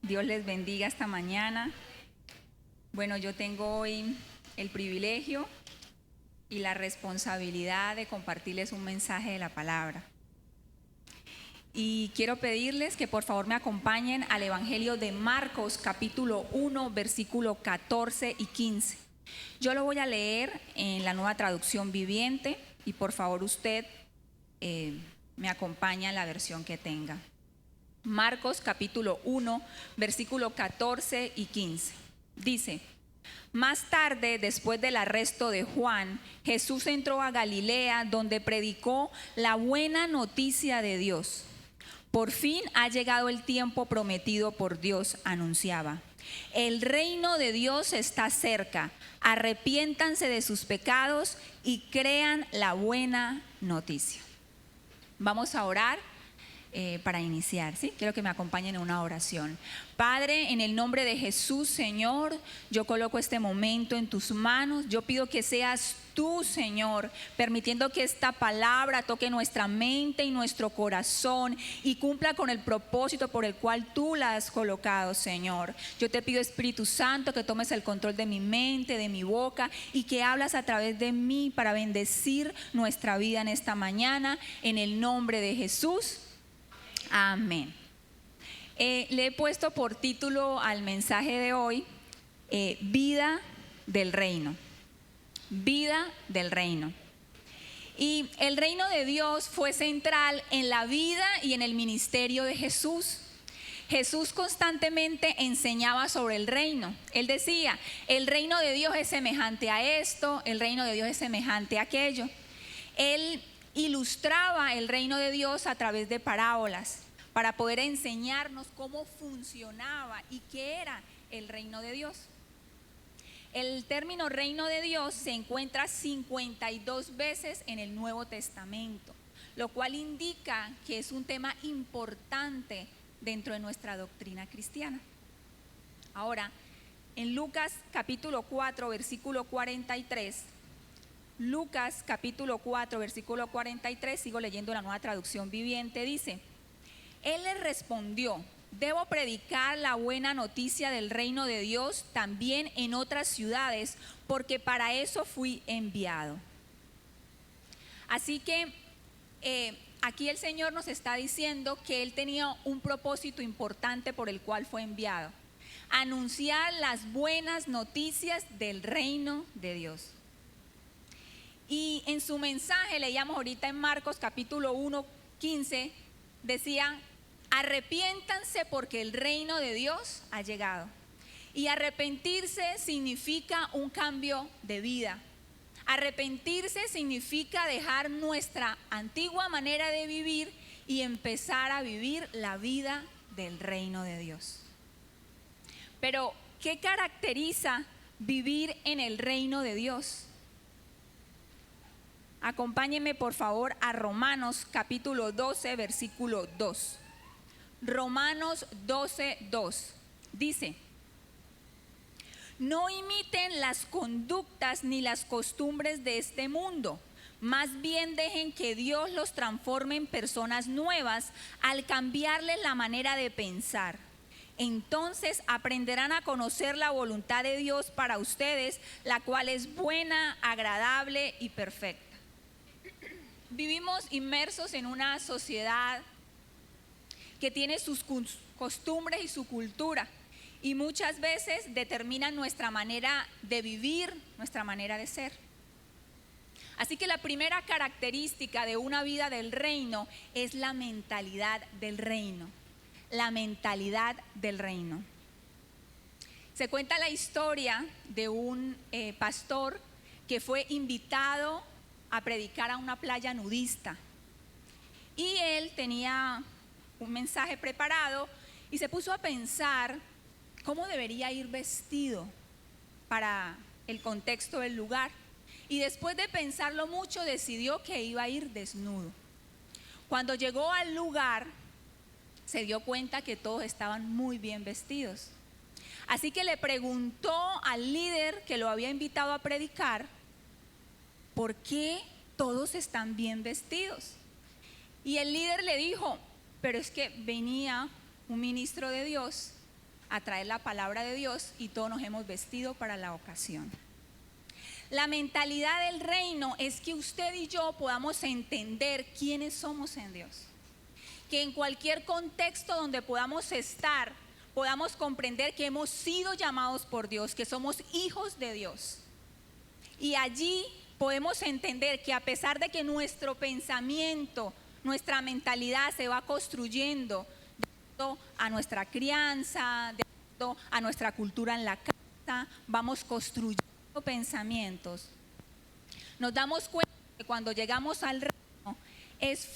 Dios les bendiga esta mañana. Bueno, yo tengo hoy el privilegio y la responsabilidad de compartirles un mensaje de la palabra. Y quiero pedirles que por favor me acompañen al Evangelio de Marcos, capítulo 1, versículo 14 y 15. Yo lo voy a leer en la Nueva Traducción Viviente y por favor usted me acompaña en la versión que tenga. Marcos capítulo 1, versículo 14 y 15. Dice: más tarde, después del arresto de Juan, Jesús entró a Galilea, donde predicó la buena noticia de Dios. Por fin ha llegado el tiempo prometido por Dios, anunciaba. El reino de Dios está cerca. Arrepiéntanse de sus pecados y crean la buena noticia. Vamos a orar para iniciar, ¿sí? Quiero que me acompañen en una oración. Padre, en el nombre de Jesús, Señor, yo coloco este momento en tus manos. Yo pido que seas tú, Señor, permitiendo que esta palabra toque nuestra mente y nuestro corazón y cumpla con el propósito por el cual tú la has colocado, Señor. Yo te pido, Espíritu Santo, que tomes el control de mi mente, de mi boca y que hablas a través de mí para bendecir nuestra vida en esta mañana. En el nombre de Jesús. Amén. Le he puesto por título al mensaje de hoy, vida del reino. Vida del reino. Y el reino de Dios fue central en la vida y en el ministerio de Jesús. Jesús constantemente enseñaba sobre el reino. Él decía, el reino de Dios es semejante a esto, el reino de Dios es semejante a aquello. Él ilustraba el reino de Dios a través de parábolas para poder enseñarnos cómo funcionaba y qué era el reino de Dios. El término reino de Dios se encuentra 52 veces en el Nuevo Testamento, lo cual indica que es un tema importante dentro de nuestra doctrina cristiana. Ahora, en Lucas capítulo 4, versículo 43, Lucas capítulo 4, versículo 43, sigo leyendo la Nueva Traducción Viviente, dice: Él le respondió: debo predicar la buena noticia del reino de Dios también en otras ciudades, porque para eso fui enviado. Así que aquí el Señor nos está diciendo que Él tenía un propósito importante por el cual fue enviado: anunciar las buenas noticias del reino de Dios. Y en su mensaje, leíamos ahorita en Marcos capítulo 1, 15, decía: arrepiéntanse porque el reino de Dios ha llegado. Y arrepentirse significa un cambio de vida. Arrepentirse significa dejar nuestra antigua manera de vivir y empezar a vivir la vida del reino de Dios. Pero, ¿qué caracteriza vivir en el reino de Dios? Acompáñenme por favor a Romanos capítulo 12, versículo 2. Romanos 12, 2. Dice: no imiten las conductas ni las costumbres de este mundo, más bien dejen que Dios los transforme en personas nuevas al cambiarles la manera de pensar. Entonces aprenderán a conocer la voluntad de Dios para ustedes, la cual es buena, agradable y perfecta. Vivimos inmersos en una sociedad que tiene sus costumbres y su cultura, y muchas veces determinan nuestra manera de vivir, nuestra manera de ser. Así que la primera característica de una vida del reino es la mentalidad del reino. La mentalidad del reino. Se cuenta la historia de un pastor que fue invitado a predicar a una playa nudista. Y él tenía un mensaje preparado y se puso a pensar cómo debería ir vestido para el contexto del lugar. Y después de pensarlo mucho, decidió que iba a ir desnudo. Cuando llegó al lugar, se dio cuenta que todos estaban muy bien vestidos. Así que le preguntó al líder que lo había invitado a predicar: ¿por qué todos están bien vestidos? Y el líder le dijo: pero es que venía un ministro de Dios a traer la palabra de Dios y todos nos hemos vestido para la ocasión. La mentalidad del reino es que usted y yo podamos entender quiénes somos en Dios. Que en cualquier contexto donde podamos estar, podamos comprender que hemos sido llamados por Dios, que somos hijos de Dios. Y allí podemos entender que a pesar de que nuestro pensamiento, nuestra mentalidad se va construyendo de acuerdo a nuestra crianza, de acuerdo a nuestra cultura en la casa, vamos construyendo pensamientos. Nos damos cuenta que cuando llegamos al reino es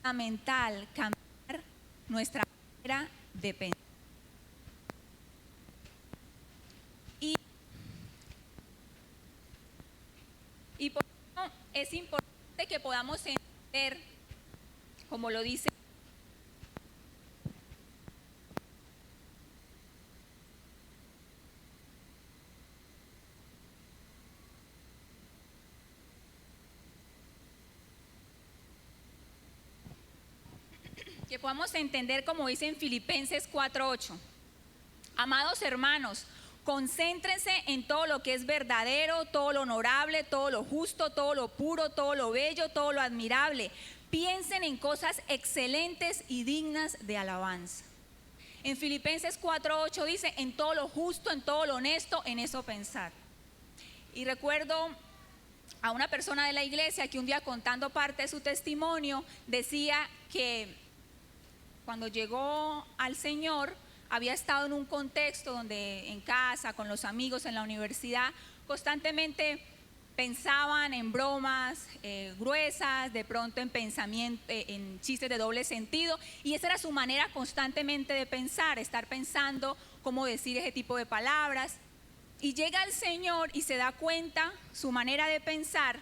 fundamental cambiar nuestra manera de pensar. Y por eso es importante que podamos entender, como lo dice, que podamos entender como dice en Filipenses 4:8. Amados hermanos, concéntrense en todo lo que es verdadero, todo lo honorable, todo lo justo, todo lo puro, todo lo bello, todo lo admirable. Piensen en cosas excelentes y dignas de alabanza. En Filipenses 4:8 dice, en todo lo justo, en todo lo honesto, en eso pensar. Y recuerdo a una persona de la iglesia que un día, contando parte de su testimonio, decía que cuando llegó al Señor había estado en un contexto donde en casa, con los amigos, en la universidad, constantemente pensaban en bromas gruesas, de pronto en pensamiento, en chistes de doble sentido, y esa era su manera constantemente de pensar, estar pensando cómo decir ese tipo de palabras. Y llega el Señor y se da cuenta su manera de pensar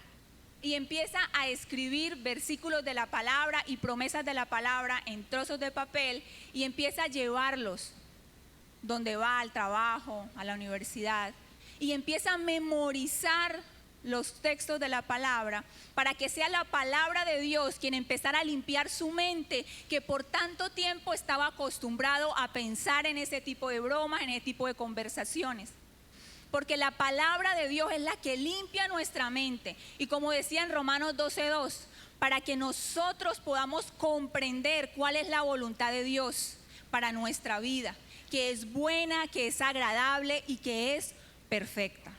y empieza a escribir versículos de la palabra y promesas de la palabra en trozos de papel y empieza a llevarlos donde va, al trabajo, a la universidad, y empieza a memorizar los textos de la palabra para que sea la palabra de Dios quien empezara a limpiar su mente, que por tanto tiempo estaba acostumbrado a pensar en ese tipo de bromas, en ese tipo de conversaciones. Porque la palabra de Dios es la que limpia nuestra mente. Y como decía en Romanos 12:2, para que nosotros podamos comprender cuál es la voluntad de Dios para nuestra vida, que es buena, que es agradable y que es perfecta.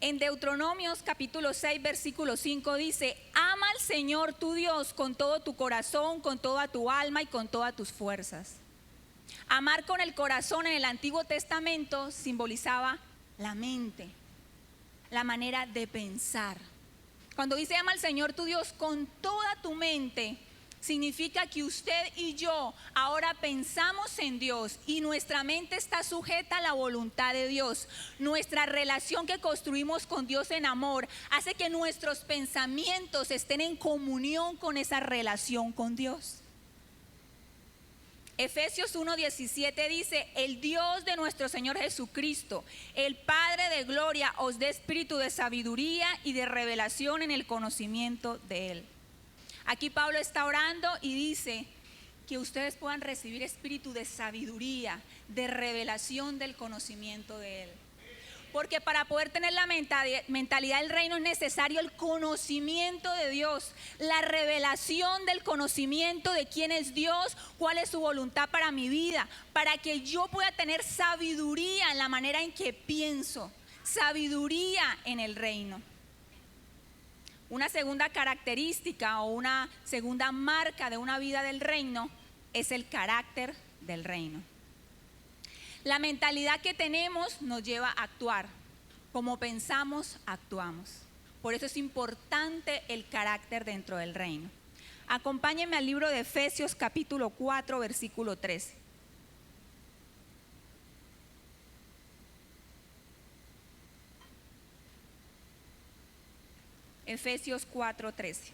En Deuteronomios capítulo 6, versículo 5 dice, ama al Señor tu Dios con todo tu corazón, con toda tu alma y con todas tus fuerzas. Amar con el corazón en el Antiguo Testamento simbolizaba la mente, la manera de pensar. Cuando dice ama al Señor tu Dios con toda tu mente, significa que usted y yo ahora pensamos en Dios y nuestra mente está sujeta a la voluntad de Dios. Nuestra relación que construimos con Dios en amor hace que nuestros pensamientos estén en comunión con esa relación con Dios. Efesios 1:17 dice, el Dios de nuestro Señor Jesucristo, el Padre de gloria, os dé espíritu de sabiduría y de revelación en el conocimiento de Él. Aquí Pablo está orando y dice que ustedes puedan recibir espíritu de sabiduría, de revelación del conocimiento de Él. Porque para poder tener la mentalidad del reino es necesario el conocimiento de Dios, la revelación del conocimiento de quién es Dios, cuál es su voluntad para mi vida, para que yo pueda tener sabiduría en la manera en que pienso, sabiduría en el reino. Una segunda característica o una segunda marca de una vida del reino es el carácter del reino. La mentalidad que tenemos nos lleva a actuar. Como pensamos, actuamos. Por eso es importante el carácter dentro del reino. Acompáñenme al libro de Efesios capítulo 4, versículo 13. Efesios 4, 13.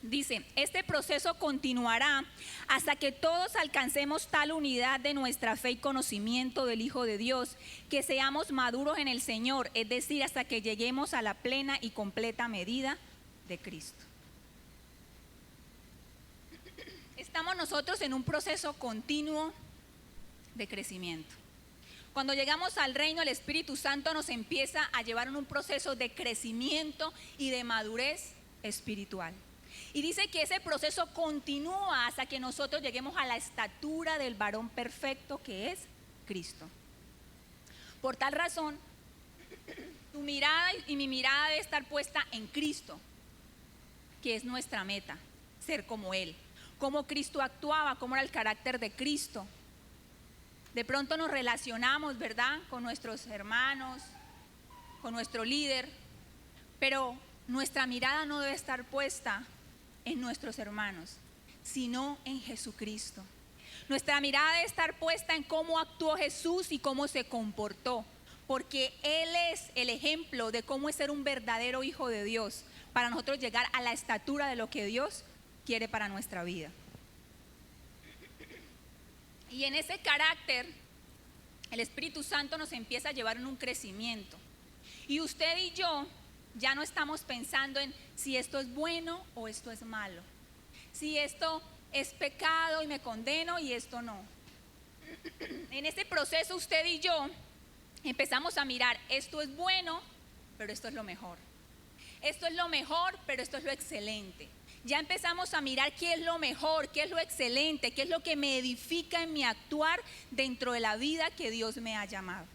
Dice, este proceso continuará hasta que todos alcancemos tal unidad de nuestra fe y conocimiento del Hijo de Dios, que seamos maduros en el Señor, es decir, hasta que lleguemos a la plena y completa medida de Cristo. Estamos nosotros en un proceso continuo de crecimiento. Cuando llegamos al reino, el Espíritu Santo nos empieza a llevar en un proceso de crecimiento y de madurez espiritual. Y dice que ese proceso continúa hasta que nosotros lleguemos a la estatura del varón perfecto que es Cristo. Por tal razón, tu mirada y mi mirada debe estar puesta en Cristo, que es nuestra meta, ser como Él. Cómo Cristo actuaba, cómo era el carácter de Cristo. De pronto nos relacionamos, ¿verdad?, con nuestros hermanos, con nuestro líder, pero nuestra mirada no debe estar puesta en nuestros hermanos, sino en Jesucristo. Nuestra mirada debe estar puesta en cómo actuó Jesús y cómo se comportó, porque Él es el ejemplo de cómo es ser un verdadero hijo de Dios, para nosotros llegar a la estatura de lo que Dios quiere para nuestra vida. Y en ese carácter, el Espíritu Santo nos empieza a llevar en un crecimiento. Y usted y yo ya no estamos pensando en si esto es bueno o esto es malo, si esto es pecado y me condeno y esto no. En ese proceso usted y yo empezamos a mirar, esto es bueno, pero esto es lo mejor. Esto es lo mejor, pero esto es lo excelente. Ya empezamos a mirar qué es lo mejor, qué es lo excelente, qué es lo que me edifica en mi actuar dentro de la vida que Dios me ha llamado.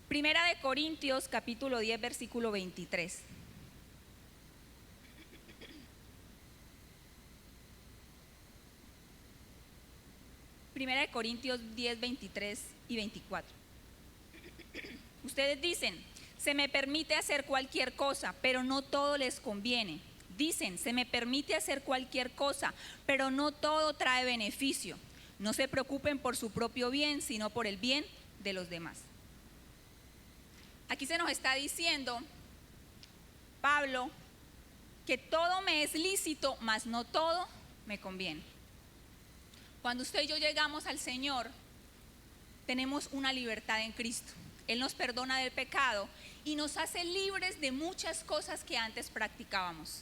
Primera de Corintios, capítulo 10, versículo 23. Primera de Corintios 10, 23 y 24. Ustedes dicen, se me permite hacer cualquier cosa, pero no todo les conviene. Dicen, se me permite hacer cualquier cosa, pero no todo trae beneficio. No se preocupen por su propio bien, sino por el bien de los demás. Aquí se nos está diciendo, Pablo, que todo me es lícito, mas no todo me conviene. Cuando usted y yo llegamos al Señor, tenemos una libertad en Cristo. Él nos perdona del pecado y nos hace libres de muchas cosas que antes practicábamos.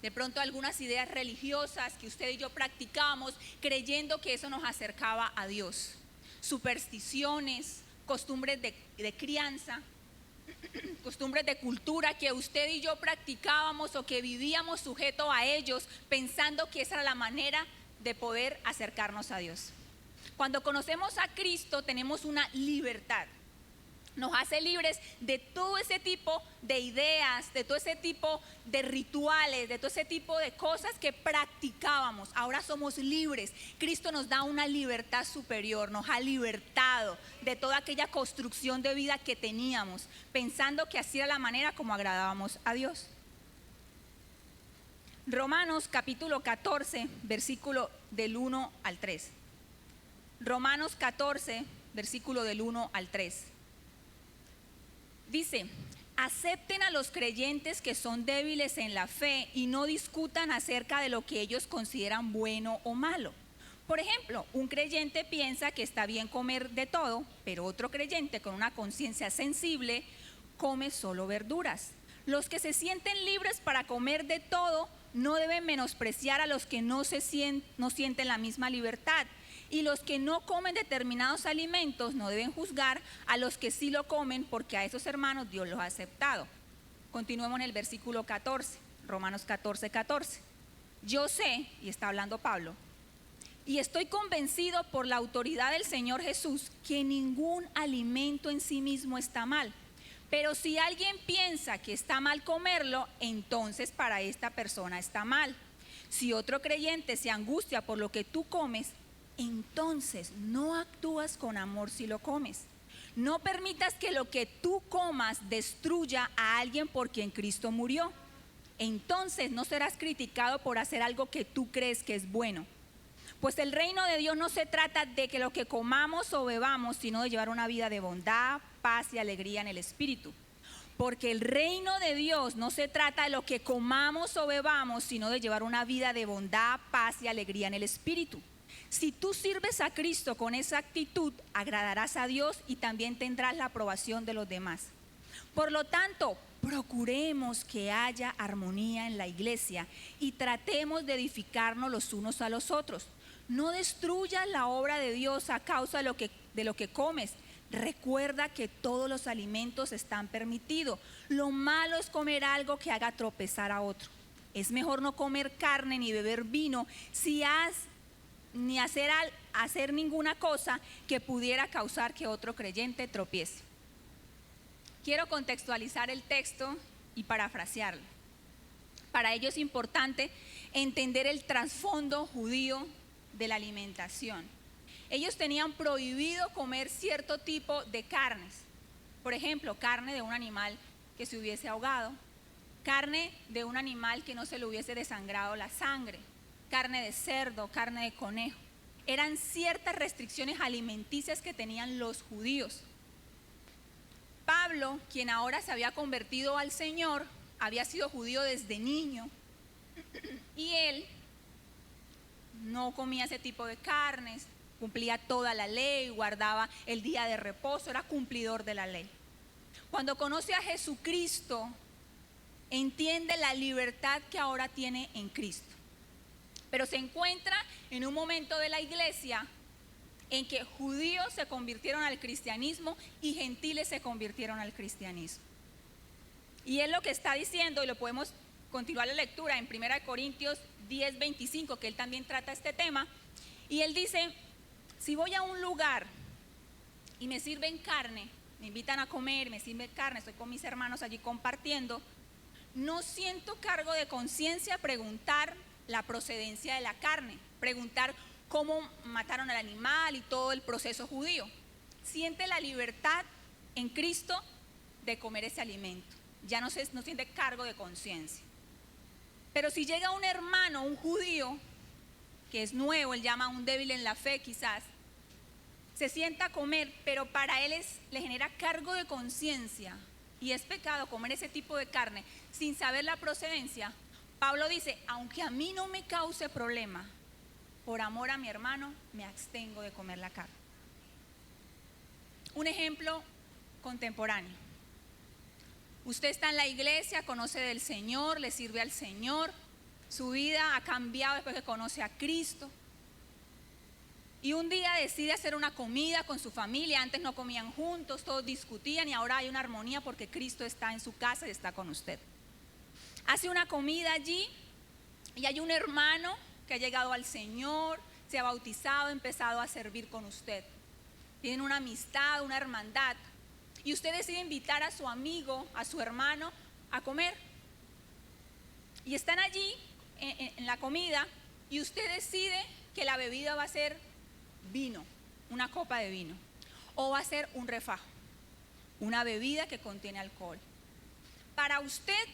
De pronto algunas ideas religiosas que usted y yo practicábamos creyendo que eso nos acercaba a Dios. Supersticiones, costumbres de crianza, costumbres de cultura que usted y yo practicábamos o que vivíamos sujeto a ellos pensando que esa era la manera de poder acercarnos a Dios. Cuando conocemos a Cristo tenemos una libertad. Nos hace libres de todo ese tipo de ideas, de todo ese tipo de rituales, de todo ese tipo de cosas que practicábamos. Ahora somos libres. Cristo nos da una libertad superior, nos ha libertado de toda aquella construcción de vida que teníamos, pensando que así era la manera como agradábamos a Dios. Romanos capítulo 14, versículo del 1 al 3. Romanos 14, versículo del 1 al 3. Dice, acepten a los creyentes que son débiles en la fe y no discutan acerca de lo que ellos consideran bueno o malo. Por ejemplo, un creyente piensa que está bien comer de todo, pero otro creyente con una conciencia sensible come solo verduras. Los que se sienten libres para comer de todo no deben menospreciar a los que no sienten la misma libertad. Y los que no comen determinados alimentos no deben juzgar a los que sí lo comen, porque a esos hermanos Dios los ha aceptado. Continuemos en el versículo 14, Romanos 14, 14. Yo sé, y está hablando Pablo, y estoy convencido por la autoridad del Señor Jesús que ningún alimento en sí mismo está mal. Pero si alguien piensa que está mal comerlo, entonces para esta persona está mal. Si otro creyente se angustia por lo que tú comes, entonces no actúas con amor si lo comes. No permitas que lo que tú comas destruya a alguien por quien Cristo murió. Entonces no serás criticado por hacer algo que tú crees que es bueno. Pues el reino de Dios no se trata de que lo que comamos o bebamos, sino de llevar una vida de bondad, paz y alegría en el Espíritu. Porque el reino de Dios no se trata de lo que comamos o bebamos, sino de llevar una vida de bondad, paz y alegría en el Espíritu. Si tú sirves a Cristo con esa actitud, agradarás a Dios y también tendrás la aprobación de los demás. Por lo tanto, procuremos que haya armonía en la iglesia y tratemos de edificarnos los unos a los otros. No destruyas la obra de Dios a causa de lo que comes. Recuerda que todos los alimentos están permitidos. Lo malo es comer algo que haga tropezar a otro. Es mejor no comer carne ni beber vino ni hacer ninguna cosa que pudiera causar que otro creyente tropiece. Quiero contextualizar el texto y parafrasearlo. Para ello es importante entender el trasfondo judío de la alimentación. Ellos tenían prohibido comer cierto tipo de carnes. Por ejemplo, carne de un animal que se hubiese ahogado, carne de un animal que no se le hubiese desangrado la sangre, carne de cerdo, carne de conejo. Eran ciertas restricciones alimenticias que tenían los judíos. Pablo, quien ahora se había convertido al Señor, había sido judío desde niño y él no comía ese tipo de carnes, cumplía toda la ley, guardaba el día de reposo, era cumplidor de la ley. Cuando conoce a Jesucristo, entiende la libertad que ahora tiene en Cristo. Pero se encuentra en un momento de la iglesia en que judíos se convirtieron al cristianismo y gentiles se convirtieron al cristianismo. Y él lo que está diciendo, y lo podemos continuar la lectura en 1 Corintios 10:25, que él también trata este tema, y él dice: si voy a un lugar y me sirven carne, me invitan a comer, me sirven carne, estoy con mis hermanos allí compartiendo, no siento cargo de conciencia preguntar la procedencia de la carne, preguntar cómo mataron al animal y todo el proceso judío. Siente la libertad en Cristo de comer ese alimento. Ya no siente cargo de conciencia. Pero si llega un hermano, un judío, que es nuevo, él llama a un débil en la fe quizás, se sienta a comer, pero para él le genera cargo de conciencia y es pecado comer ese tipo de carne sin saber la procedencia. Pablo dice: aunque a mí no me cause problema, por amor a mi hermano, me abstengo de comer la carne. Un ejemplo contemporáneo. Usted está en la iglesia, conoce del Señor, le sirve al Señor, su vida ha cambiado después que conoce a Cristo. Y un día decide hacer una comida con su familia. Antes no comían juntos, todos discutían y ahora hay una armonía porque Cristo está en su casa y está con usted. Hace una comida allí y hay un hermano que ha llegado al Señor, se ha bautizado, ha empezado a servir con usted. Tienen una amistad, una hermandad. Y usted decide invitar a su amigo, a su hermano, a comer. Y están allí en la comida y usted decide que la bebida va a ser vino, una copa de vino. O va a ser un refajo, una bebida que contiene alcohol. Para usted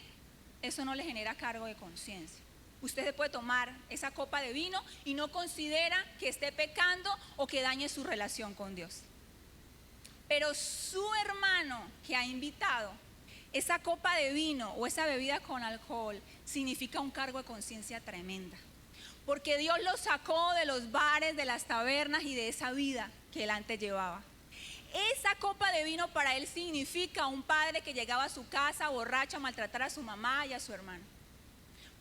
eso no le genera cargo de conciencia. Usted se puede tomar esa copa de vino y no considera que esté pecando o que dañe su relación con Dios. Pero su hermano que ha invitado, esa copa de vino o esa bebida con alcohol significa un cargo de conciencia tremenda. Porque Dios lo sacó de los bares, de las tabernas y de esa vida que él antes llevaba. Esa copa de vino para él significa un padre que llegaba a su casa borracho a maltratar a su mamá y a su hermano.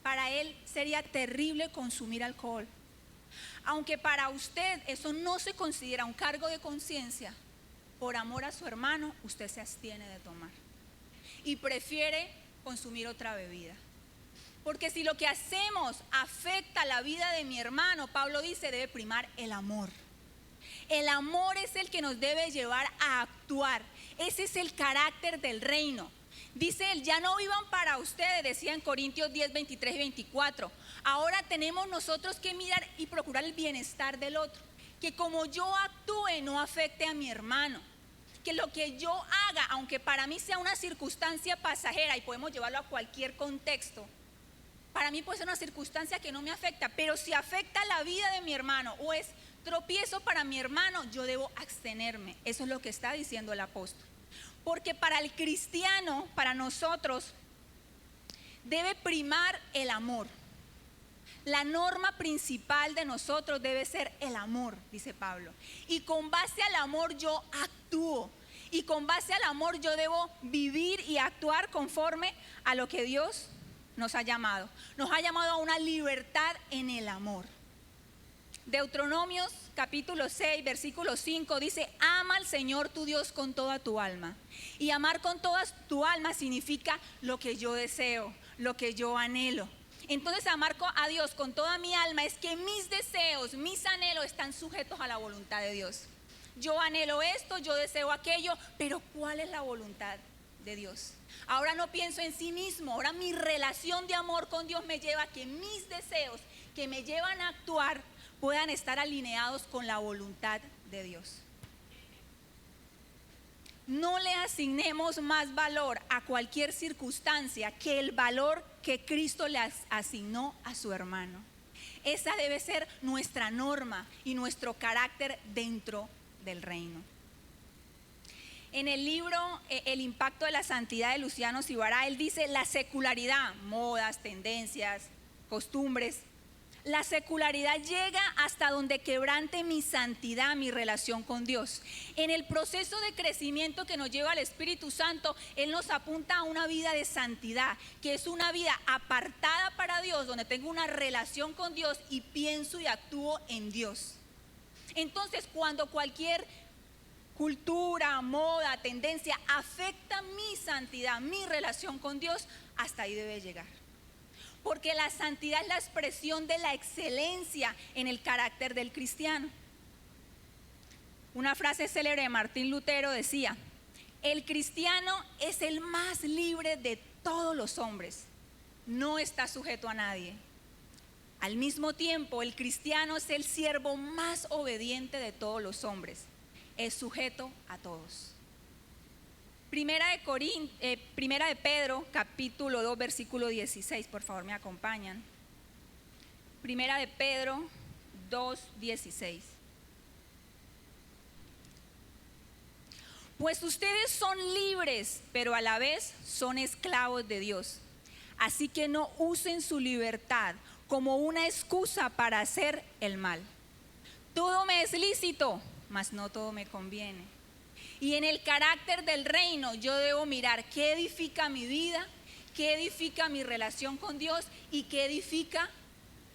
Para él sería terrible consumir alcohol. Aunque para usted eso no se considera un cargo de conciencia, por amor a su hermano usted se abstiene de tomar y prefiere consumir otra bebida. Porque si lo que hacemos afecta la vida de mi hermano, Pablo dice, debe primar el amor. El amor es el que nos debe llevar a actuar. Ese es el carácter del reino. Dice él: ya no vivan para ustedes, decía en Corintios 10, 23 y 24. Ahora tenemos nosotros que mirar y procurar el bienestar del otro. Que como yo actúe no afecte a mi hermano. Que lo que yo haga, aunque para mí sea una circunstancia pasajera, y podemos llevarlo a cualquier contexto, para mí puede ser una circunstancia que no me afecta, pero si afecta la vida de mi hermano o es tropiezo para mi hermano, yo debo abstenerme. Eso es lo que está diciendo el apóstol. Porque para el cristiano, para nosotros, debe primar el amor. La norma principal de nosotros debe ser el amor, dice Pablo. Y con base al amor yo actúo. Y con base al amor yo debo vivir y actuar conforme a lo que Dios nos ha llamado. Nos ha llamado a una libertad en el amor. Deuteronomios capítulo 6, versículo 5 dice: ama al Señor tu Dios con toda tu alma. Y amar con toda tu alma significa lo que yo deseo, lo que yo anhelo. Entonces amar a Dios con toda mi alma es que mis deseos, mis anhelos están sujetos a la voluntad de Dios. Yo anhelo esto, yo deseo aquello, pero ¿cuál es la voluntad de Dios? Ahora no pienso en sí mismo, ahora mi relación de amor con Dios me lleva a que mis deseos que me llevan a actuar puedan estar alineados con la voluntad de Dios. No le asignemos más valor a cualquier circunstancia que el valor que Cristo le asignó a su hermano. Esa debe ser nuestra norma y nuestro carácter dentro del reino. En el libro El impacto de la santidad de Luciano Cibará, él dice: la secularidad, modas, tendencias, costumbres, la secularidad llega hasta donde quebrante mi santidad, mi relación con Dios. En el proceso de crecimiento que nos lleva al Espíritu Santo, Él nos apunta a una vida de santidad, que es una vida apartada para Dios, donde tengo una relación con Dios y pienso y actúo en Dios. Entonces, cuando cualquier cultura, moda, tendencia afecta mi santidad, mi relación con Dios, hasta ahí debe llegar. Porque la santidad es la expresión de la excelencia en el carácter del cristiano. Una frase célebre de Martín Lutero decía: el cristiano es el más libre de todos los hombres, no está sujeto a nadie. Al mismo tiempo, el cristiano es el siervo más obediente de todos los hombres, es sujeto a todos. Primera de Pedro, capítulo 2, versículo 16, por favor me acompañan. Primera de Pedro 2, 16. Pues ustedes son libres, pero a la vez son esclavos de Dios. Así que no usen su libertad como una excusa para hacer el mal. Todo me es lícito, mas no todo me conviene. Y en el carácter del reino yo debo mirar qué edifica mi vida, qué edifica mi relación con Dios y qué edifica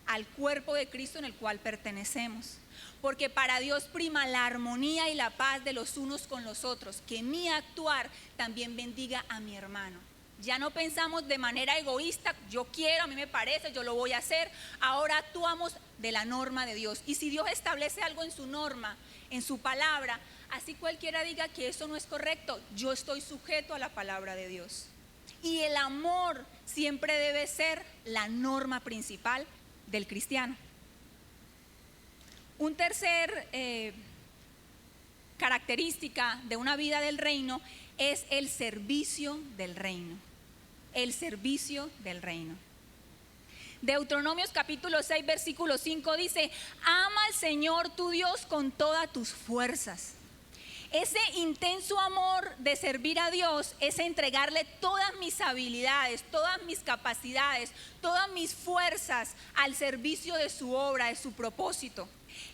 al cuerpo de Cristo en el cual pertenecemos. Porque para Dios prima la armonía y la paz de los unos con los otros, que mi actuar también bendiga a mi hermano. Ya no pensamos de manera egoísta: yo quiero, a mí me parece, yo lo voy a hacer. Ahora actuamos de la norma de Dios. Y si Dios establece algo en su norma, en su palabra, así cualquiera diga que eso no es correcto, yo estoy sujeto a la palabra de Dios. Y el amor siempre debe ser la norma principal del cristiano. Un tercer característica de una vida del reino es el servicio del reino. El servicio del reino. Deuteronomios capítulo 6, versículo 5 dice: ama al Señor tu Dios con todas tus fuerzas. Ese intenso amor de servir a Dios es entregarle todas mis habilidades, todas mis capacidades, todas mis fuerzas al servicio de su obra, de su propósito.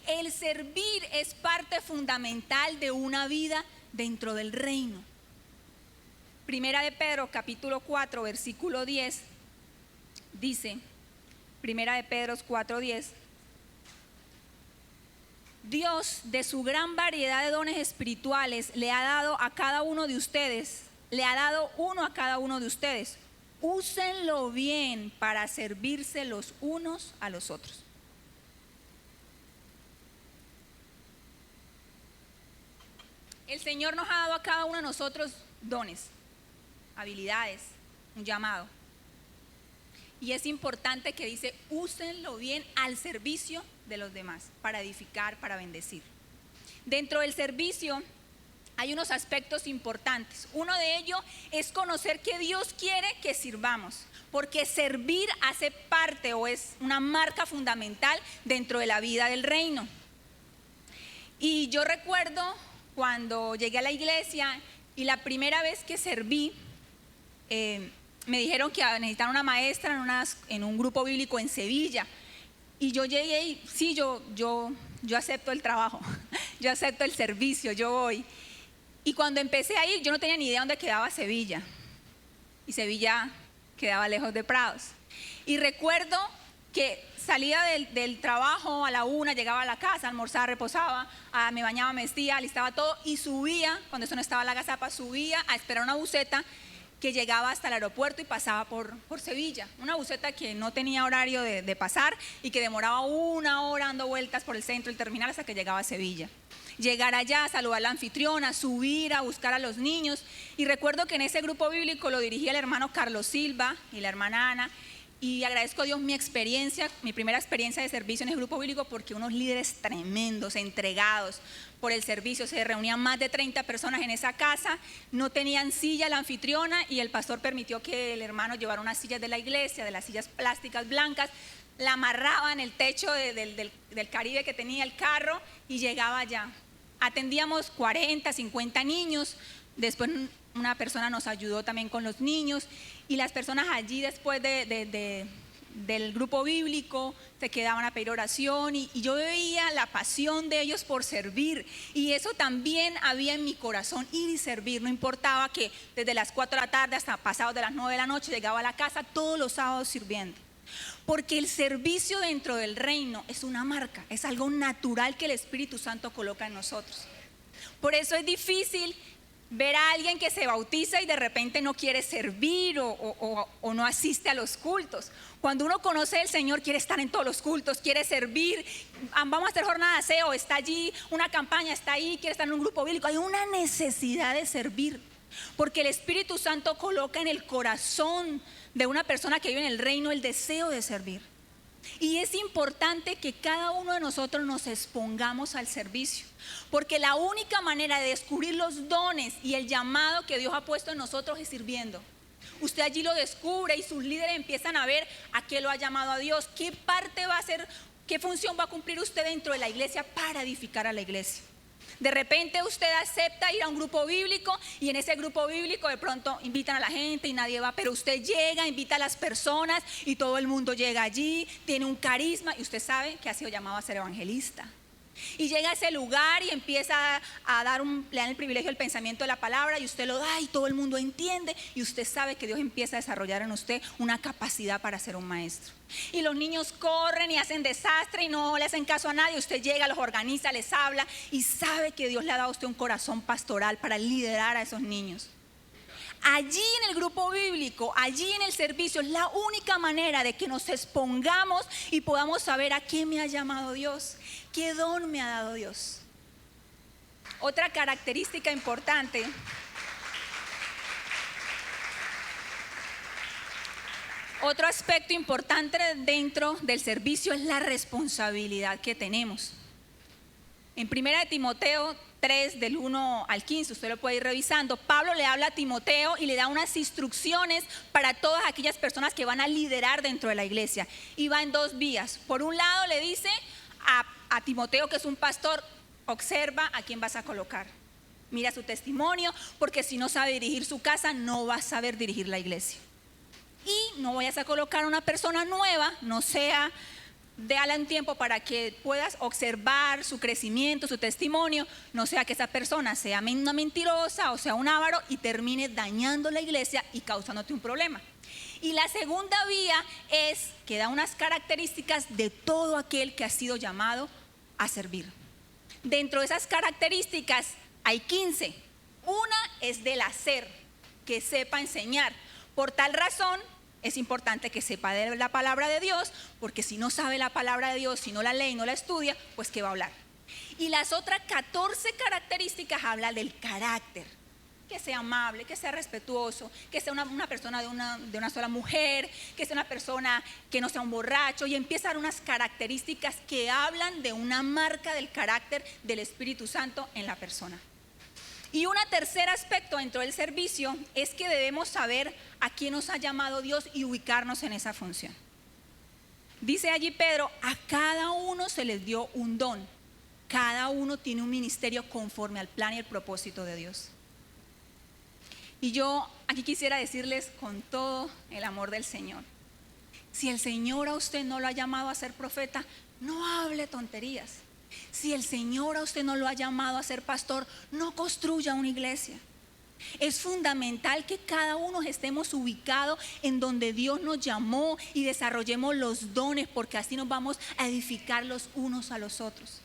El servir es parte fundamental de una vida dentro del reino. Primera de Pedro capítulo 4, versículo 10 dice: Primera de Pedro 4:10. Dios, de su gran variedad de dones espirituales, le ha dado a cada uno de ustedes, le ha dado uno a cada uno de ustedes. Úsenlo bien para servirse los unos a los otros. El Señor nos ha dado a cada uno de nosotros dones, habilidades, un llamado. Y es importante que dice: úsenlo bien al servicio de los demás, para edificar, para bendecir. Dentro del servicio hay unos aspectos importantes. Uno de ellos es conocer que Dios quiere que sirvamos, porque servir hace parte o es una marca fundamental dentro de la vida del reino. Y yo recuerdo cuando llegué a la iglesia y la primera vez que serví, me dijeron que necesitaban una maestra en un grupo bíblico en Sevilla. Y yo llegué y sí, yo acepto el trabajo, yo acepto el servicio, yo voy. Y cuando empecé a ir, yo no tenía ni idea dónde quedaba Sevilla. Y Sevilla quedaba lejos de Prados. Y recuerdo que salía del trabajo a la 1, llegaba a la casa, almorzaba, reposaba, me bañaba, me vestía, alistaba todo y subía, cuando eso no estaba la gazapa, subía a esperar una buseta que llegaba hasta el aeropuerto y pasaba por Sevilla. Una buseta que no tenía horario de pasar y que demoraba 1 hora dando vueltas por el centro del terminal hasta que llegaba a Sevilla. Llegar allá, saludar a la anfitriona, subir a buscar a los niños. Y recuerdo que en ese grupo bíblico lo dirigía el hermano Carlos Silva y la hermana Ana. Y agradezco a Dios mi experiencia, mi primera experiencia de servicio en el grupo bíblico, porque unos líderes tremendos, entregados por el servicio. Se reunían más de 30 personas en esa casa, no tenían silla la anfitriona y el pastor permitió que el hermano llevara unas sillas de la iglesia, de las sillas plásticas blancas, la amarraba en el techo del Caribe que tenía el carro y llegaba allá. Atendíamos 40, 50 niños, después una persona nos ayudó también con los niños y las personas allí después del grupo bíblico se quedaban a pedir oración y yo veía la pasión de ellos por servir y eso también había en mi corazón, ir y servir. No importaba que desde las 4 de la tarde hasta pasados de las 9 de la noche llegaba a la casa todos los sábados sirviendo. Porque el servicio dentro del reino es una marca, es algo natural que el Espíritu Santo coloca en nosotros. Por eso es difícil ver a alguien que se bautiza y de repente no quiere servir o no asiste a los cultos. Cuando uno conoce al Señor, quiere estar en todos los cultos, quiere servir. Vamos a hacer jornada de aseo, está allí una campaña, está ahí, quiere estar en un grupo bíblico. Hay una necesidad de servir, porque el Espíritu Santo coloca en el corazón de una persona que vive en el reino el deseo de servir. Y es importante que cada uno de nosotros nos expongamos al servicio, porque la única manera de descubrir los dones y el llamado que Dios ha puesto en nosotros es sirviendo. Usted allí lo descubre y sus líderes empiezan a ver a qué lo ha llamado a Dios, qué parte va a hacer, qué función va a cumplir usted dentro de la iglesia para edificar a la iglesia. De repente usted acepta ir a un grupo bíblico y en ese grupo bíblico de pronto invitan a la gente y nadie va, pero usted llega, invita a las personas y todo el mundo llega allí, tiene un carisma y usted sabe que ha sido llamado a ser evangelista. Y llega a ese lugar y empieza a le dan el privilegio del pensamiento de la palabra y usted lo da y todo el mundo entiende y usted sabe que Dios empieza a desarrollar en usted una capacidad para ser un maestro. Y los niños corren y hacen desastre y no le hacen caso a nadie. Usted llega, los organiza, les habla y sabe que Dios le ha dado a usted un corazón pastoral para liderar a esos niños. Allí en el grupo bíblico, allí en el servicio, es la única manera de que nos expongamos y podamos saber a qué me ha llamado Dios, qué don me ha dado Dios. Otra característica importante Otro aspecto importante dentro del servicio es la responsabilidad que tenemos. En 1 Timoteo 3, del 1 al 15, usted lo puede ir revisando. Pablo le habla a Timoteo y le da unas instrucciones para todas aquellas personas que van a liderar dentro de la iglesia. Y va en 2 vías. Por un lado le dice a Timoteo, que es un pastor, observa a quién vas a colocar. Mira su testimonio, porque si no sabe dirigir su casa, no va a saber dirigir la iglesia. Y no vayas a colocar a una persona nueva, no sea, déale un tiempo para que puedas observar su crecimiento, su testimonio, no sea que esa persona sea una mentirosa o sea un avaro y termine dañando la iglesia y causándote un problema. Y la segunda vía es que da unas características de todo aquel que ha sido llamado a servir. Dentro de esas características hay 15. Una es del hacer, que sepa enseñar. Por tal razón es importante que sepa de la palabra de Dios, porque si no sabe la palabra de Dios, si no la lee y no la estudia, pues ¿qué va a hablar? Y las otras 14 características hablan del carácter, que sea amable, que sea respetuoso, que sea una persona de una sola mujer, que sea una persona que no sea un borracho, y empieza a dar unas características que hablan de una marca del carácter del Espíritu Santo en la persona. Y un tercer aspecto dentro del servicio es que debemos saber a quién nos ha llamado Dios y ubicarnos en esa función. Dice allí Pedro, a cada uno se les dio un don. Cada uno tiene un ministerio conforme al plan y el propósito de Dios. Y yo aquí quisiera decirles con todo el amor del Señor, si el Señor a usted no lo ha llamado a ser profeta, no hable tonterías. Si el Señor a usted no lo ha llamado a ser pastor, no construya una iglesia. Es fundamental que cada uno estemos ubicados en donde Dios nos llamó y desarrollemos los dones, porque así nos vamos a edificar los unos a los otros.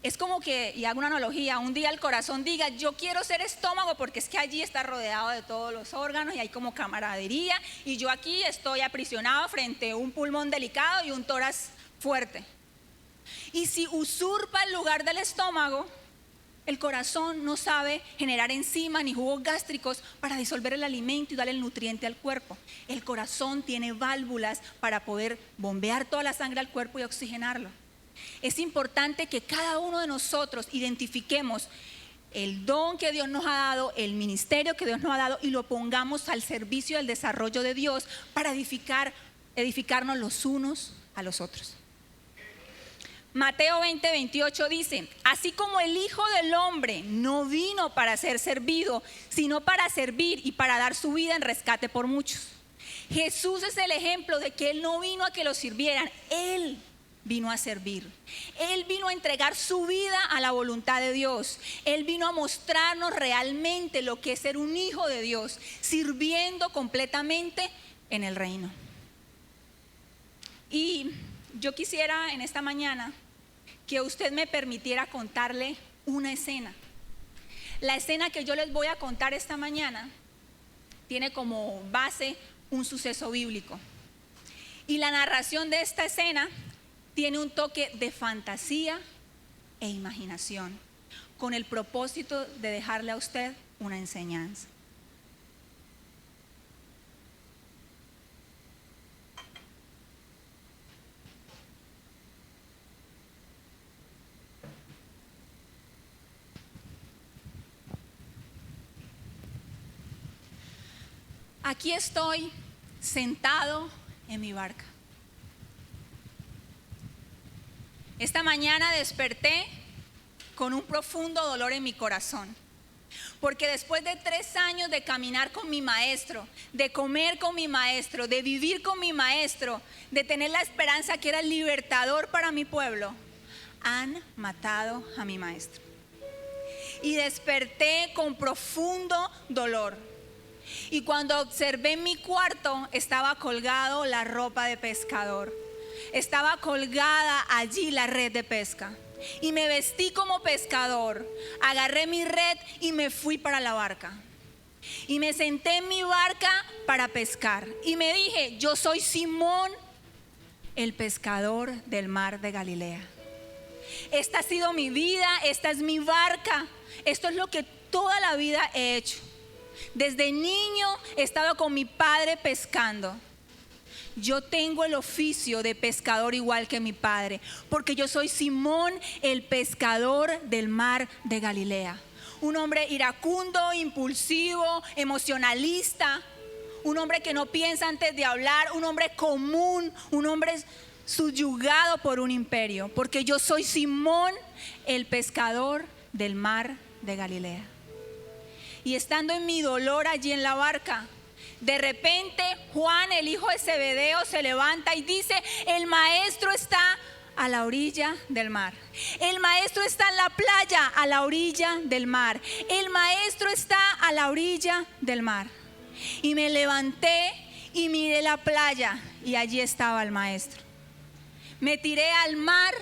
Es como que, y hago una analogía, un día el corazón diga, yo quiero ser estómago porque es que allí está rodeado de todos los órganos y hay como camaradería, y yo aquí estoy aprisionado frente a un pulmón delicado y un tórax fuerte. Y si usurpa el lugar del estómago, el corazón no sabe generar enzimas ni jugos gástricos para disolver el alimento y darle el nutriente al cuerpo. El corazón tiene válvulas para poder bombear toda la sangre al cuerpo y oxigenarlo. Es importante que cada uno de nosotros identifiquemos el don que Dios nos ha dado, el ministerio que Dios nos ha dado, y lo pongamos al servicio del desarrollo de Dios para edificarnos los unos a los otros. Mateo 20:28 dice, así como el Hijo del Hombre no vino para ser servido, sino para servir y para dar su vida en rescate por muchos. Jesús es el ejemplo de que Él no vino a que lo sirvieran, Él vino a servir. Él vino a entregar su vida a la voluntad de Dios. Él vino a mostrarnos realmente lo que es ser un hijo de Dios, sirviendo completamente en el reino. Y yo quisiera en esta mañana que usted me permitiera contarle una escena. La escena que yo les voy a contar esta mañana tiene como base un suceso bíblico. Y la narración de esta escena tiene un toque de fantasía e imaginación, con el propósito de dejarle a usted una enseñanza. Aquí estoy sentado en mi barca. Esta mañana desperté con un profundo dolor en mi corazón, porque después de 3 años de caminar con mi maestro, de comer con mi maestro, de vivir con mi maestro, de tener la esperanza que era el libertador para mi pueblo, han matado a mi maestro. Y desperté con profundo dolor. Y cuando observé en mi cuarto, estaba colgado la ropa de pescador. Estaba colgada allí la red de pesca. Y me vestí como pescador. Agarré mi red y me fui para la barca. Y me senté en mi barca para pescar. Y me dije, yo soy Simón, el pescador del mar de Galilea. Esta ha sido mi vida, esta es mi barca. Esto es lo que toda la vida he hecho. Desde niño he estado con mi padre pescando. Yo tengo el oficio de pescador igual que mi padre, porque yo soy Simón, el pescador del mar de Galilea. Un hombre iracundo, impulsivo, emocionalista, un hombre que no piensa antes de hablar, un hombre común, un hombre subyugado por un imperio, porque yo soy Simón, el pescador del mar de Galilea. Y estando en mi dolor allí en la barca, de repente Juan, el hijo de Zebedeo, se levanta y dice, el maestro está a la orilla del mar. El maestro está en la playa a la orilla del mar. El maestro está a la orilla del mar. Y me levanté y miré la playa y allí estaba el maestro. Me tiré al mar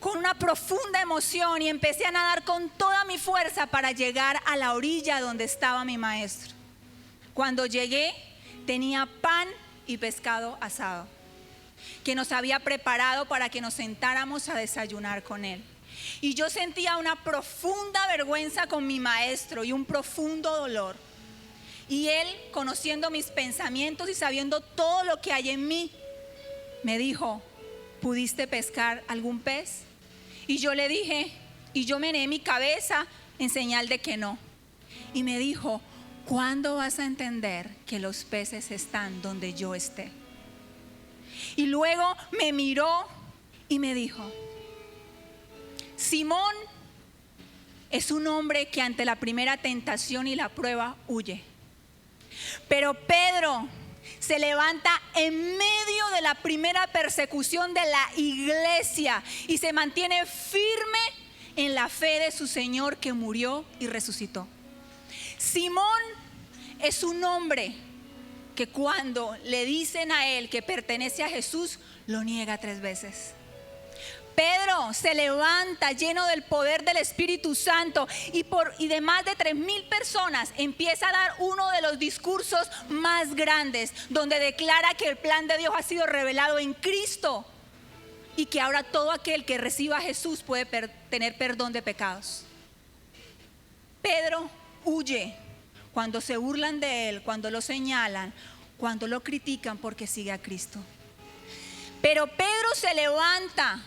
con una profunda emoción y empecé a nadar con toda mi fuerza para llegar a la orilla donde estaba mi maestro. Cuando llegué, tenía pan y pescado asado, que nos había preparado para que nos sentáramos a desayunar con él. Y yo sentía una profunda vergüenza con mi maestro y un profundo dolor. Y él, conociendo mis pensamientos y sabiendo todo lo que hay en mí, me dijo, ¿pudiste pescar algún pez? Y yo le dije, y yo meneé mi cabeza en señal de que no. Y me dijo, ¿cuándo vas a entender que los peces están donde yo esté? Y luego me miró y me dijo, Simón es un hombre que ante la primera tentación y la prueba huye. Pero Pedro se levanta en medio de la primera persecución de la iglesia y se mantiene firme en la fe de su Señor que murió y resucitó. Simón es un hombre que cuando le dicen a él que pertenece a Jesús, lo niega 3 veces. Pedro se levanta lleno del poder del Espíritu Santo y de más de 3,000 personas empieza a dar uno de los discursos más grandes, donde declara que el plan de Dios ha sido revelado en Cristo y que ahora todo aquel que reciba a Jesús puede tener perdón de pecados. Pedro huye cuando se burlan de él, cuando lo señalan, cuando lo critican porque sigue a Cristo. Pero Pedro se levanta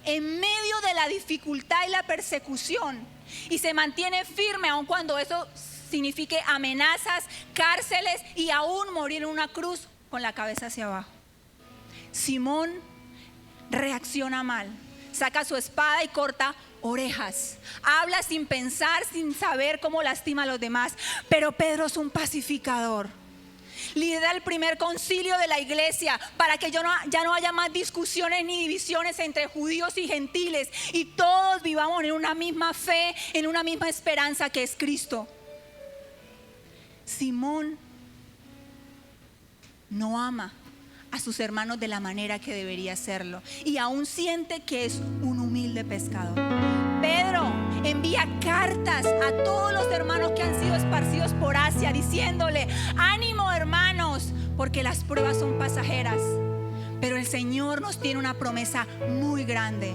en medio de la dificultad y la persecución y se mantiene firme aun cuando eso signifique amenazas, cárceles y aún morir en una cruz con la cabeza hacia abajo. Simón reacciona mal, saca su espada y corta orejas, habla sin pensar, sin saber cómo lastima a los demás. Pero Pedro es un pacificador. Lidera el primer concilio de la iglesia para que ya no haya más discusiones ni divisiones entre judíos y gentiles y todos vivamos en una misma fe, en una misma esperanza que es Cristo. Simón no ama a sus hermanos de la manera que debería hacerlo y aún siente que es un humilde pescador. Pedro envía cartas a todos los hermanos que han sido esparcidos por Asia diciéndole: ánimo hermanos, porque las pruebas son pasajeras, pero el Señor nos tiene una promesa muy grande.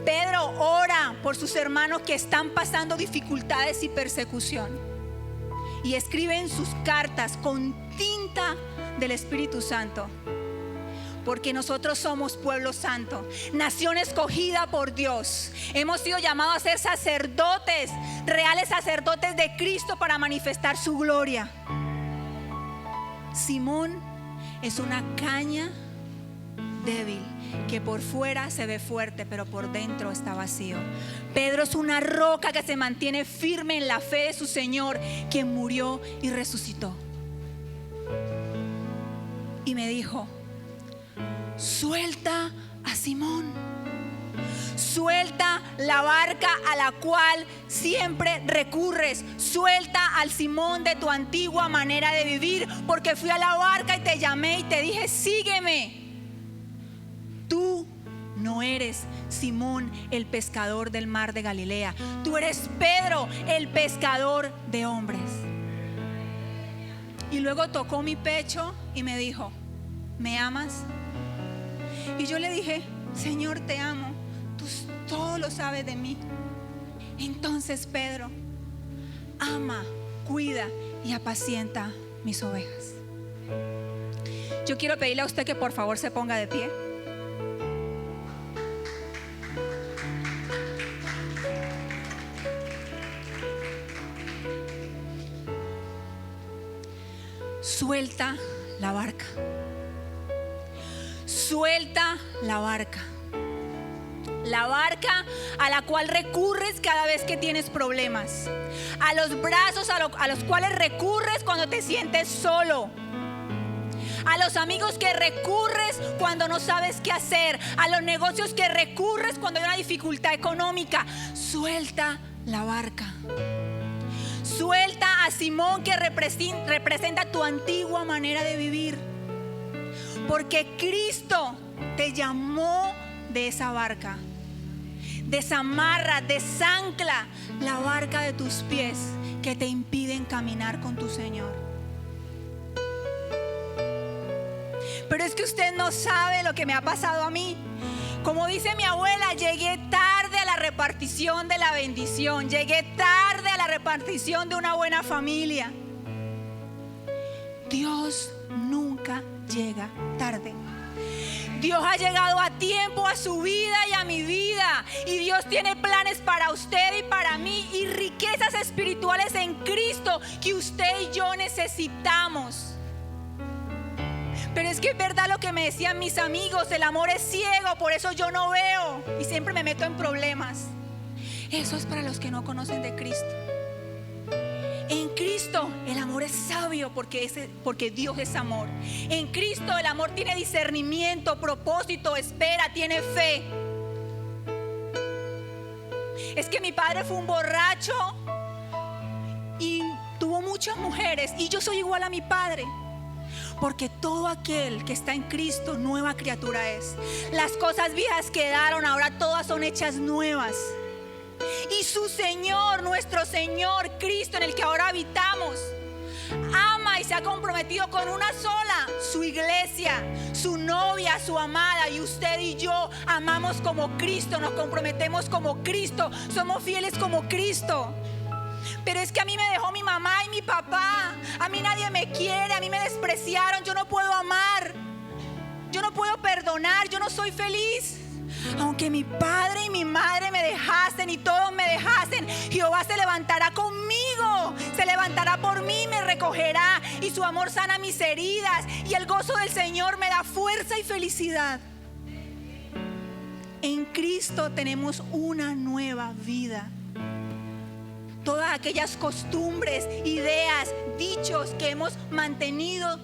Pedro ora por sus hermanos que están pasando dificultades y persecución y escribe en sus cartas con tinta del Espíritu Santo: porque nosotros somos pueblo santo, nación escogida por Dios. Hemos sido llamados a ser sacerdotes, reales sacerdotes de Cristo para manifestar su gloria. Simón es una caña débil que por fuera se ve fuerte, pero por dentro está vacío. Pedro es una roca que se mantiene firme en la fe de su Señor, quien murió y resucitó. Y me dijo: suelta a Simón, suelta la barca a la cual siempre recurres, suelta al Simón de tu antigua manera de vivir, porque fui a la barca y te llamé y te dije: sígueme. Tú no eres Simón el pescador del mar de Galilea, tú eres Pedro el pescador de hombres. Y luego tocó mi pecho y me dijo: ¿me amas? Y yo le dije: Señor, te amo, tú todo lo sabes de mí. Entonces Pedro: ama, cuida y apacienta mis ovejas. Yo quiero pedirle a usted que por favor se ponga de pie. Suelta la barca. Suelta la barca. La barca a la cual recurres cada vez que tienes problemas. A los brazos a los cuales recurres cuando te sientes solo. A los amigos que recurres cuando no sabes qué hacer. A los negocios que recurres cuando hay una dificultad económica. Suelta la barca. Suelta a Simón que representa tu antigua manera de vivir. Porque Cristo te llamó de esa barca. Desamarra, desancla la barca de tus pies que te impiden caminar con tu Señor. Pero es que usted no sabe lo que me ha pasado a mí. Como dice mi abuela, llegué tarde a la repartición de la bendición. Llegué tarde a la repartición de una buena familia. Dios nunca llega tarde. Dios ha llegado a tiempo a su vida y a mi vida. Y Dios tiene planes para usted y para mí y riquezas espirituales en Cristo que usted y yo necesitamos. Pero es que es verdad lo que me decían mis amigos: el amor es ciego, por eso yo no veo y siempre me meto en problemas. Eso es para los que no conocen de Cristo. En Cristo Cristo el amor es sabio porque Dios es amor. En Cristo el amor tiene discernimiento, propósito, espera, tiene fe. Es que mi padre fue un borracho y tuvo muchas mujeres y yo soy igual a mi padre. Porque todo aquel que está en Cristo, nueva criatura es. Las cosas viejas quedaron, ahora todas son hechas nuevas. Y su Señor, nuestro Señor, Cristo, en el que ahora habitamos, ama y se ha comprometido con una sola, su iglesia, su novia, su amada. Y usted y yo amamos como Cristo, nos comprometemos como Cristo, somos fieles como Cristo. Pero es que a mí me dejó mi mamá y mi papá, a mí nadie me quiere, a mí me despreciaron, yo no puedo amar, yo no puedo perdonar, yo no soy feliz. Aunque mi padre y mi madre me dejasen y todos me dejasen, Jehová se levantará conmigo, se levantará por mí, me recogerá, y su amor sana mis heridas, y el gozo del Señor me da fuerza y felicidad. En Cristo tenemos una nueva vida. Todas aquellas costumbres, ideas, dichos que hemos mantenido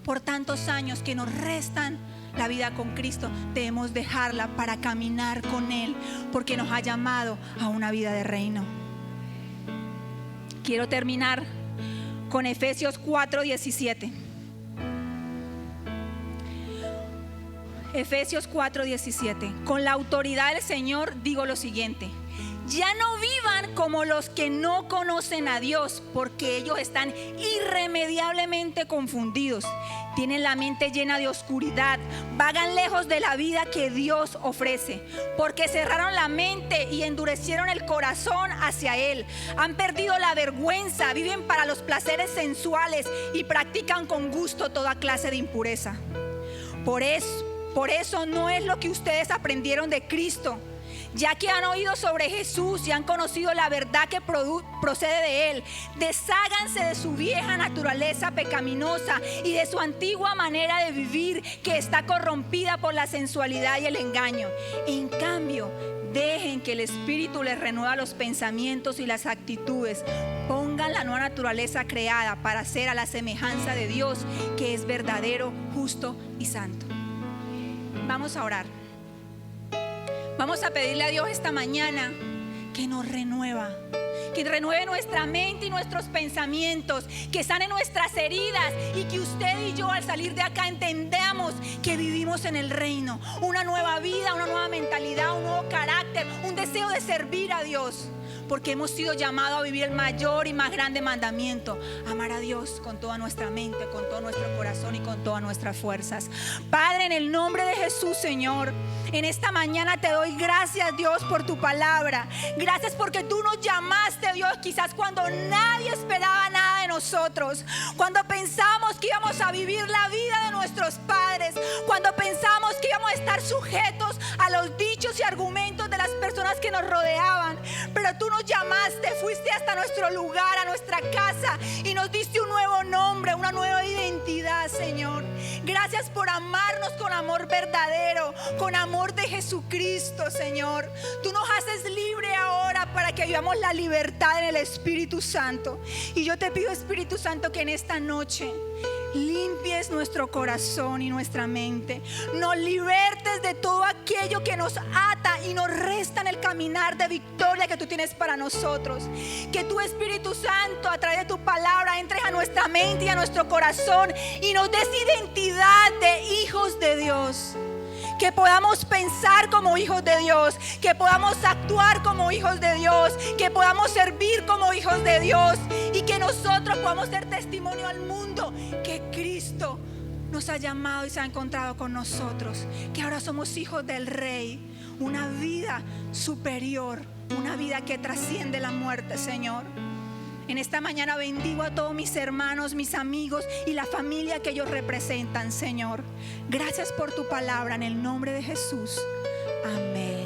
por tantos años que nos restan la vida con Cristo, debemos dejarla para caminar con Él, porque nos ha llamado a una vida de reino. Quiero terminar con Efesios 4:17. Efesios 4:17. Con la autoridad del Señor digo lo siguiente: ya no vivan como los que no conocen a Dios, porque ellos están irremediablemente confundidos. Tienen la mente llena de oscuridad, vagan lejos de la vida que Dios ofrece, porque cerraron la mente y endurecieron el corazón hacia Él. Han perdido la vergüenza, viven para los placeres sensuales y practican con gusto toda clase de impureza. Por eso no es lo que ustedes aprendieron de Cristo. Ya que han oído sobre Jesús y han conocido la verdad que procede de Él, desháganse de su vieja naturaleza pecaminosa y de su antigua manera de vivir que está corrompida por la sensualidad y el engaño. En cambio, dejen que el Espíritu les renueva los pensamientos y las actitudes. Pongan la nueva naturaleza creada para ser a la semejanza de Dios, que es verdadero, justo y santo. Vamos a orar. Vamos a pedirle a Dios esta mañana que nos renueva, que renueve nuestra mente y nuestros pensamientos, que sane nuestras heridas y que usted y yo al salir de acá entendamos que vivimos en el reino, una nueva vida, una nueva mentalidad, un nuevo carácter, un deseo de servir a Dios. Porque hemos sido llamados a vivir el mayor y más grande mandamiento: amar a Dios con toda nuestra mente, con todo nuestro corazón y con todas nuestras fuerzas. Padre, en el nombre de Jesús, Señor, en esta mañana te doy gracias, Dios, por tu palabra. Gracias porque tú nos llamaste, Dios, quizás cuando nadie esperaba nada de nosotros, cuando pensamos que íbamos a vivir la vida de nuestros padres, cuando pensamos que íbamos a estar sujetos a los dichos y argumentos de las personas que nos rodeaban. Pero tú nos llamaste, fuiste hasta nuestro lugar, a nuestra casa, y nos diste un nuevo nombre, una nueva identidad, Señor. Gracias por amarnos con amor verdadero, con amor de Jesucristo, Señor. Tú nos haces libre ahora para que vivamos la libertad en el Espíritu Santo. Y yo te pido, Espíritu Santo, que en esta noche limpies nuestro corazón y nuestra mente, nos libertes de todo aquello que nos ata y nos resta en el caminar de victoria que tú tienes para nosotros. Que tu Espíritu Santo, a través de tu palabra, entres a nuestra mente y a nuestro corazón y nos des identidad de hijos de Dios. Que podamos pensar como hijos de Dios, que podamos actuar como hijos de Dios, que podamos servir como hijos de Dios, y que nosotros podamos ser testimonio al mundo que Cristo nos ha llamado y se ha encontrado con nosotros, que ahora somos hijos del Rey, una vida superior, una vida que trasciende la muerte, Señor. En esta mañana bendigo a todos mis hermanos, mis amigos y la familia que ellos representan, Señor. Gracias por tu palabra, en el nombre de Jesús. Amén.